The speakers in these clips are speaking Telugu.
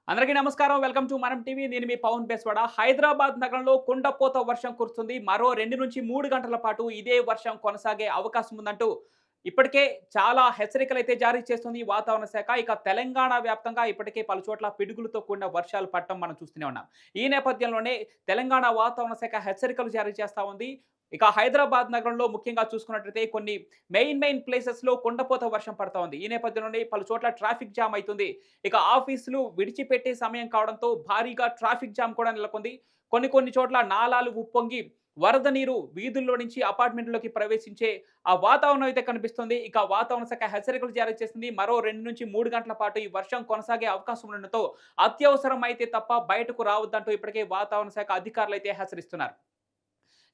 అందరికీ నమస్కారం. వెల్కమ్ టు మనం టీవీ. నేను మీ పవన్ బేస్వాడ. హైదరాబాద్ నగరంలో కుండపోత వర్షం కురుస్తుంది. మరో 2-3 గంటల పాటు ఇదే వర్షం కొనసాగే అవకాశం ఉందంటూ ఇప్పటికే చాలా హెచ్చరికలైతే జారీ చేస్తుంది వాతావరణ శాఖ. ఇక తెలంగాణ వ్యాప్తంగా ఇప్పటికే పలుచోట్ల పిడుగులతో కూడిన వర్షాలు పడటం మనం చూస్తూనే ఉన్నాం. ఈ నేపథ్యంలోనే తెలంగాణ వాతావరణ శాఖ హెచ్చరికలు జారీ చేస్తా ఉంది. ఇక హైదరాబాద్ నగరంలో ముఖ్యంగా చూసుకున్నట్లయితే కొన్ని మెయిన్ ప్లేసెస్‌లో కుండపోత వర్షం పడతా ఉంది. ఈ నేపథ్యంలోనే పలుచోట్ల ట్రాఫిక్ జామ్ అయితుంది. ఇక ఆఫీసులు విడిచిపెట్టే సమయం కావడంతో భారీగా ట్రాఫిక్ జామ్ కూడా నెలకొంది. కొన్ని చోట్ల నాలాలు ఉప్పొంగి వరద నీరు వీధుల్లో నుంచి అపార్ట్మెంట్‌లోకి ప్రవేశించే ఆ వాతావరణం అయితే కనిపిస్తుంది. ఇక వాతావరణ శాఖ హెచ్చరికలు జారీ చేసింది. మరో 2-3 గంటల పాటు ఈ వర్షం కొనసాగే అవకాశం ఉండడంతో అత్యవసరం అయితే తప్ప బయటకు రావద్దంటూ ఇప్పటికే వాతావరణ శాఖ అధికారులైతే హెచ్చరిస్తున్నారు.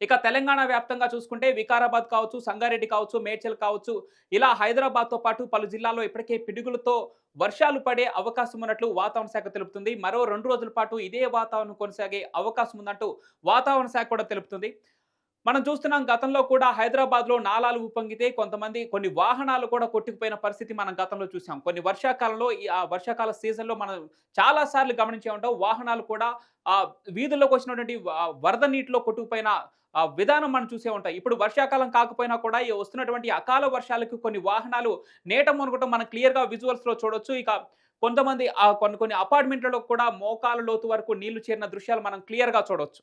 ఇక తెలంగాణ వ్యాప్తంగా చూసుకుంటే వికారాబాద్ కావచ్చు, సంగారెడ్డి కావచ్చు, మేడ్చల్ కావచ్చు, ఇలా హైదరాబాద్‌తో పాటు పలు జిల్లాల్లో ఇప్పటికే పిడుగులతో వర్షాలు పడే అవకాశం ఉన్నట్లు వాతావరణ శాఖ తెలుపుతుంది. మరో 2 రోజుల పాటు ఇదే వాతావరణం కొనసాగే అవకాశం ఉందంటూ వాతావరణ శాఖ కూడా తెలుపుతుంది. మనం చూస్తున్నాం గతంలో కూడా హైదరాబాద్‌లో నాలాలు ఉప్పొంగితే కొన్ని వాహనాలు కూడా కొట్టుకుపోయిన పరిస్థితి మనం గతంలో చూసాం. కొన్ని వర్షాకాలంలో ఆ వర్షాకాల సీజన్‌లో మనం చాలా సార్లు గమనించే ఉంటాం. వాహనాలు కూడా వీధుల్లోకి వచ్చినటువంటి వరద నీటిలో కొట్టుకుపోయిన విధానం మనం చూసే ఉంటాం. ఇప్పుడు వర్షాకాలం కాకపోయినా కూడా ఈ వస్తున్నటువంటి అకాల వర్షాలకు కొన్ని వాహనాలు నీట మునగటం మనం క్లియర్‌గా విజువల్స్‌లో చూడొచ్చు. ఇక కొంతమంది కొన్ని అపార్ట్మెంట్‌లలో కూడా మోకాళ్ళ లోతు వరకు నీళ్లు చేరిన దృశ్యాలు మనం క్లియర్‌గా చూడొచ్చు.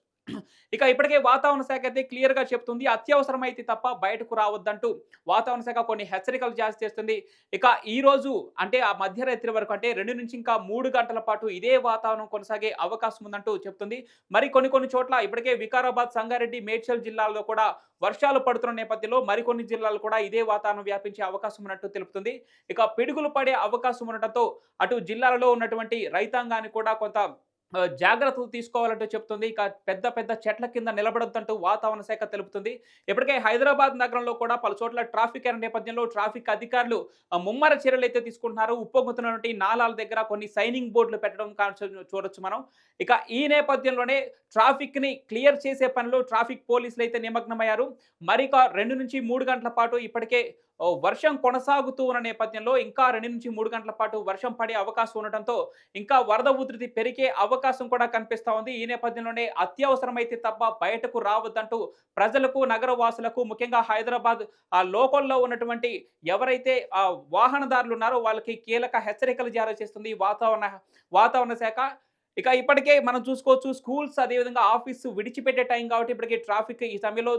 ఇక ఇప్పటికే వాతావరణ శాఖ అయితే క్లియర్‌గా చెప్తుంది. అత్యవసరమైతే తప్ప బయటకు రావద్దంటూ వాతావరణ శాఖ కొన్ని హెచ్చరికలు జారీ చేస్తుంది. ఇక ఈరోజు అంటే ఆ మధ్యరాత్రి వరకు అంటే 2-3 గంటల పాటు ఇదే వాతావరణం కొనసాగే అవకాశం ఉందంటూ చెప్తుంది. మరి కొన్ని చోట్ల ఇప్పటికే వికారాబాద్, సంగారెడ్డి, మేడ్చల్ జిల్లాల్లో కూడా వర్షాలు పడుతున్న నేపథ్యంలో మరికొన్ని జిల్లాలు కూడా ఇదే వాతావరణం వ్యాపించే అవకాశం ఉన్నట్టు తెలుపుతుంది. ఇక పిడుగులు పడే అవకాశం ఉండటంతో అటు జిల్లాలలో ఉన్నటువంటి రైతాంగాన్ని కూడా కొంత జాగ్రత్తలు తీసుకోవాలంటూ చెప్తుంది. ఇక పెద్ద చెట్ల కింద నిలబడొద్దంటూ వాతావరణ శాఖ తెలుపుతుంది. ఇప్పటికే హైదరాబాద్ నగరంలో కూడా పలుచోట్ల ట్రాఫిక్ అయిన నేపథ్యంలో ట్రాఫిక్ అధికారులు ముమ్మర చర్యలైతే తీసుకుంటున్నారు. ఉప్పొంగుతున్నటువంటి నాలాల దగ్గర కొన్ని సైనింగ్ బోర్డులు పెట్టడం చూడొచ్చు మనం. ఇక ఈ నేపథ్యంలోనే ట్రాఫిక్‌ని క్లియర్ చేసే పనిలో ట్రాఫిక్ పోలీసులైతే నిమగ్నమయ్యారు. మరిక 2-3 గంటల పాటు ఇప్పటికే వర్షం కొనసాగుతూ ఉన్న నేపథ్యంలో ఇంకా 2-3 గంటల పాటు వర్షం పడే అవకాశం ఉండటంతో ఇంకా వరద ఉధృతి పెరిగే అవకాశం కూడా కనిపిస్తా ఉంది. ఈ నేపథ్యంలోనే అత్యవసరమైతే తప్ప బయటకు రావద్దంటూ ప్రజలకు, నగర వాసులకు ముఖ్యంగా హైదరాబాద్ లోకల్‌లో ఉన్నటువంటి ఎవరైతే వాహనదారులు ఉన్నారో వాళ్ళకి కీలక హెచ్చరికలు జారీ చేస్తుంది వాతావరణ శాఖ. ఇక ఇప్పటికే మనం చూసుకోవచ్చు స్కూల్స్ అదేవిధంగా ఆఫీసు విడిచిపెట్టే టైం కాబట్టి ఇప్పటికే ట్రాఫిక్ ఈ సమయంలో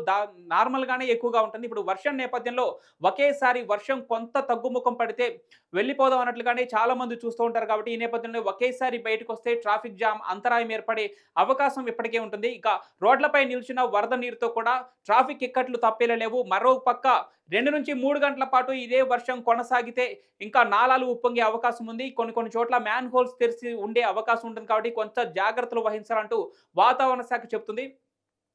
నార్మల్‌గానే ఎక్కువగా ఉంటుంది. ఇప్పుడు వర్షం నేపథ్యంలో ఒకేసారి వర్షం కొంత తగ్గుముఖం పడితే వెళ్ళిపోదాం అన్నట్లుగానే చాలామంది చూస్తూ ఉంటారు కాబట్టి ఈ నేపథ్యంలో ఒకేసారి బయటకొస్తే ట్రాఫిక్ జామ్ అంతరాయం ఏర్పడే అవకాశం ఇప్పటికే ఉంటుంది. ఇక రోడ్లపై నిలిచిన వరద నీరుతో కూడా ట్రాఫిక్ ఇక్కట్లు తప్పేలా లేవు. మరో పక్క 2-3 గంటల పాటు ఇదే వర్షం కొనసాగితే ఇంకా నాలాలు ఉప్పొంగే అవకాశం ఉంది. కొన్ని చోట్ల మ్యాన్ హోల్స్ తెరిచి ఉండే అవకాశం ఉంటుంది కాబట్టి కొంత జాగ్రత్తలు వహించాలంటూ వాతావరణ శాఖ చెప్తుంది.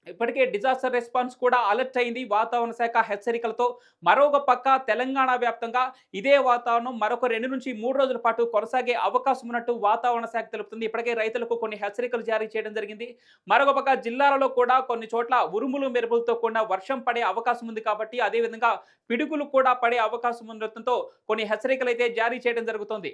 ఇప్పటికే డిజాస్టర్ రెస్పాన్స్ కూడా అలర్ట్ అయింది వాతావరణ శాఖ హెచ్చరికలతో. మరొక పక్క తెలంగాణ వ్యాప్తంగా ఇదే వాతావరణం మరొక 2-3 రోజుల పాటు కొనసాగే అవకాశం ఉన్నట్టు వాతావరణ శాఖ తెలుపుతుంది. ఇప్పటికే రైతులకు కొన్ని హెచ్చరికలు జారీ చేయడం జరిగింది. మరొక పక్క జిల్లాలలో కూడా కొన్ని చోట్ల ఉరుములు మెరుపులతో కూడిన వర్షం పడే అవకాశం ఉంది కాబట్టి అదేవిధంగా పిడుగులు కూడా పడే అవకాశం ఉండటంతో కొన్ని హెచ్చరికలు అయితే జారీ చేయడం జరుగుతోంది.